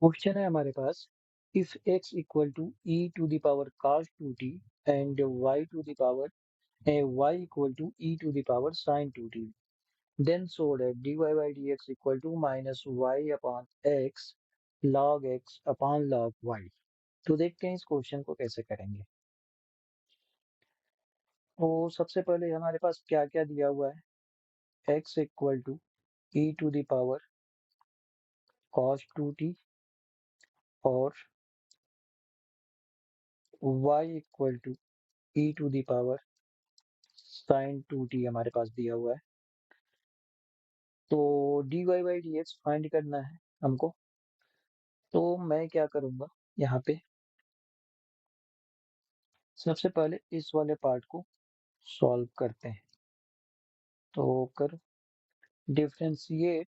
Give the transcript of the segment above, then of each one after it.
Question है हमारे पास, if x equal to e to the power cos 2t and y to the power y equal to e to the power sin 2t, then so that dy by dx equal to minus y upon x log x upon log y। तो देखते हैं इस question को कैसे करेंगे। तो सबसे पहले हमारे पास क्या क्या दिया हुआ है, x equal to e to the power cos 2t और y equal to e to the power sin 2t हमारे पास दिया हुआ है। तो dy by d x find करना है हमको। तो मैं क्या करूँगा, यहाँ पे सबसे पहले इस वाले पार्ट को सॉल्व करते हैं। तो करो, differentiate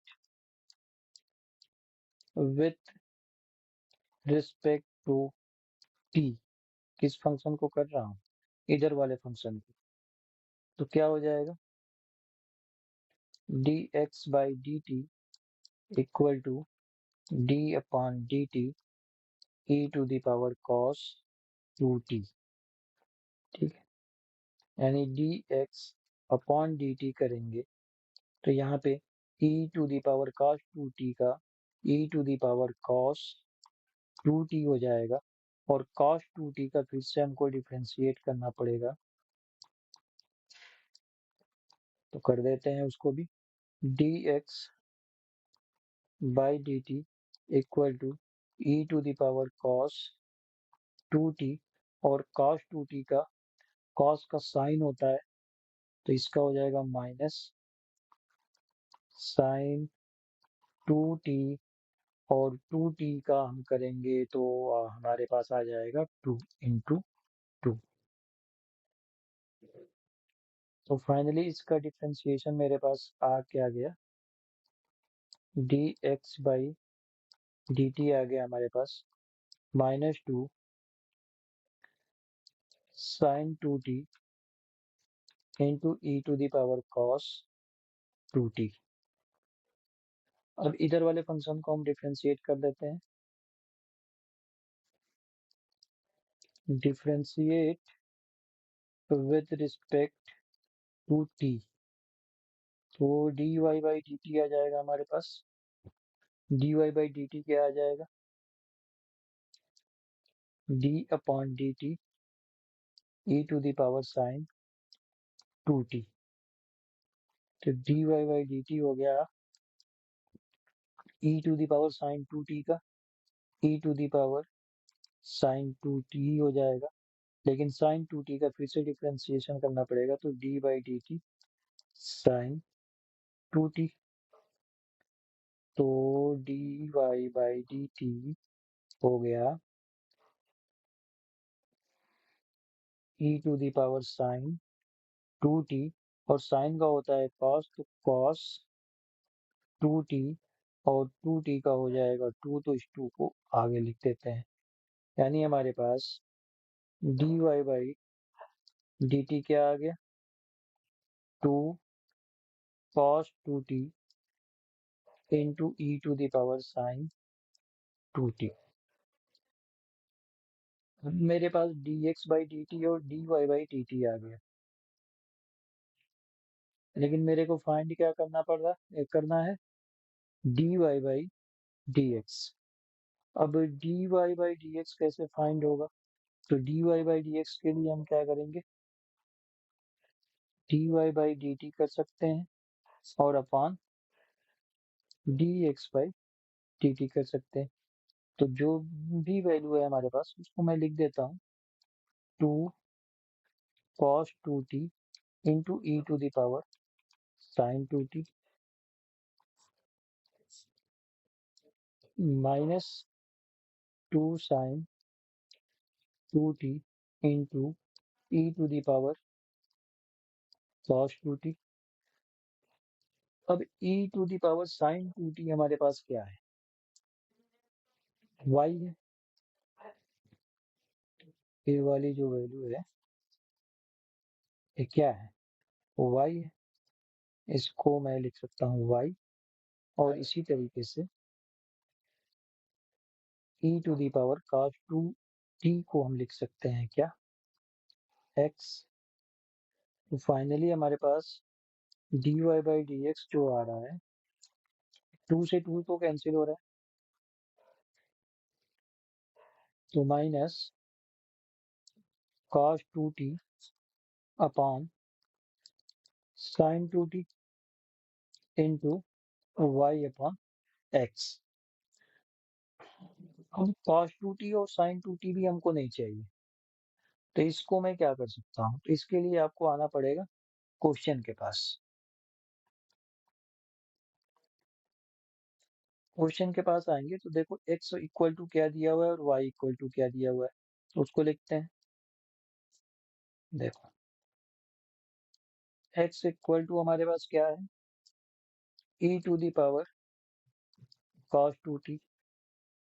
with respect to t। किस फंक्शन को कर रहा हूँ, इधर वाले फंक्शन को। तो क्या हो जाएगा, dx by d t equal to d upon d t e to the power cos 2t। ठीक है, यानी dx अपॉन डी टी करेंगे तो यहाँ पे e to the power cos 2t का e to the power cos 2t हो जाएगा, और cos 2t का फिर से हमको डिफरेंशिएट करना पड़ेगा। तो कर देते हैं उसको भी, dx by d t equal to e to the power cos 2t, और cos 2t का cos का साइन होता है तो इसका हो जाएगा माइनस साइन 2t, और 2t का हम करेंगे तो हमारे पास आ जाएगा 2 इंटू 2। तो फाइनली इसका डिफरेंशिएशन मेरे पास आ क्या गया, dx बाई डी टी आ गया हमारे पास -2 sine 2t into e to the power cos 2t। अब इधर वाले फंक्शन को हम डिफरेंशिएट कर देते हैं। Differentiate with respect to t, तो dy बाई डी टी आ जाएगा हमारे पास। dy बाई डी टी क्या आ जाएगा, d upon d t e to the power sine 2t। तो dy बाई डी टी हो गया e to the power sine 2t का e to the power sine 2t हो जाएगा, लेकिन साइन 2t का फिर से डिफरेंशिएशन करना पड़ेगा, तो d by d t sine 2t। तो dy बाई डी टी हो गया e to the power sine 2t, और साइन का होता है cos, तो cos 2t, और 2t का हो जाएगा 2, तो इस 2 को आगे लिख देते हैं। यानी हमारे पास dy बाई डी टी क्या आ गया, 2 cos 2t into e to the power sine 2t। मेरे पास dx बाई डी टी और dy बाई डी टी आ गया, लेकिन मेरे को फाइंड क्या करना है, dy बाई dx। अब dy बाई dx कैसे फाइंड होगा, तो dy बाई dx के लिए हम क्या करेंगे, dy बाई dt कर सकते हैं और अपॉन dx बाई dt कर सकते हैं। तो जो भी वैल्यू है हमारे पास उसको मैं लिख देता हूँ, 2 cos 2t into e to the power sine 2t minus 2 sine 2t into e to the power cos 2t। अब e to the power sine 2t हमारे पास क्या है, y है। ये वाली जो वैल्यू है ये क्या है, y है। इसको मैं लिख सकता हूँ y, और इसी तरीके से e to the power cos 2t को हम लिख सकते हैं क्या, x। तो फाइनली हमारे पास dy बाई डी एक्स जो आ रहा है, 2 से 2 तो कैंसिल हो रहा है, तो minus cos 2t upon sin 2t into y upon x. अब cos 2t और sin 2t भी हमको नहीं चाहिए, तो इसको मैं क्या कर सकता हूँ, तो इसके लिए आपको आना पड़ेगा क्वेश्चन के पास। क्वेश्चन के पास आएंगे तो देखो x इक्वल टू क्या दिया हुआ है और y इक्वल टू क्या दिया हुआ है, तो उसको लिखते हैं। देखो x इक्वल टू हमारे पास क्या है, e to the power cos 2t।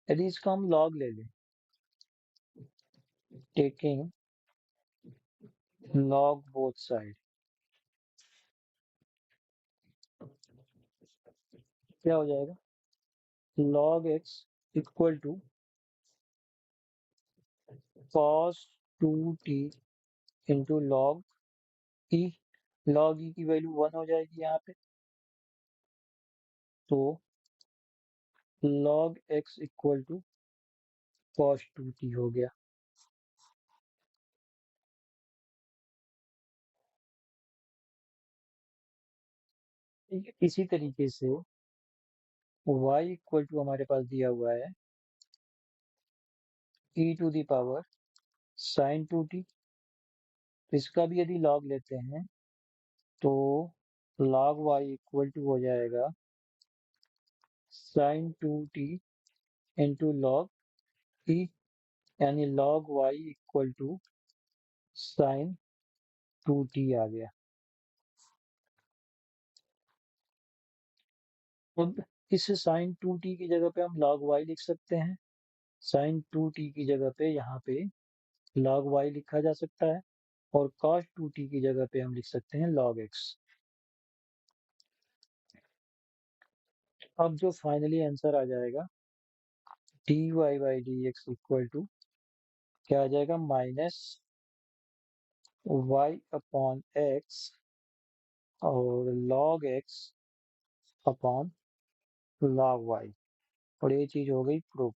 यदि इसका हम log ले लें, टेकिंग log बोथ साइड, क्या हो जाएगा, log x equal to cos 2t into log e। log e की वैल्यू 1 हो जाएगी यहाँ पे, तो log x equal to cos 2t हो गया। ठीक है, इसी तरीके से y इक्वल टू हमारे पास दिया हुआ है e to the power sin 2t। इसका भी यदि log लेते हैं तो log y इक्वल टू हो जाएगा sin 2t into log e, यानी log y equal to sin 2t आ गया। अब इस sin 2t की जगह पे हम log y लिख सकते हैं, sin 2t की जगह पे यहाँ पे log y लिखा जा सकता है, और cos 2t की जगह पे हम लिख सकते हैं log x। अब जो फाइनली आंसर आ जाएगा dy by d x equal to क्या आ जाएगा, माइनस y अपॉन एक्स और log x upon log y, और ये चीज हो गई प्रूफ।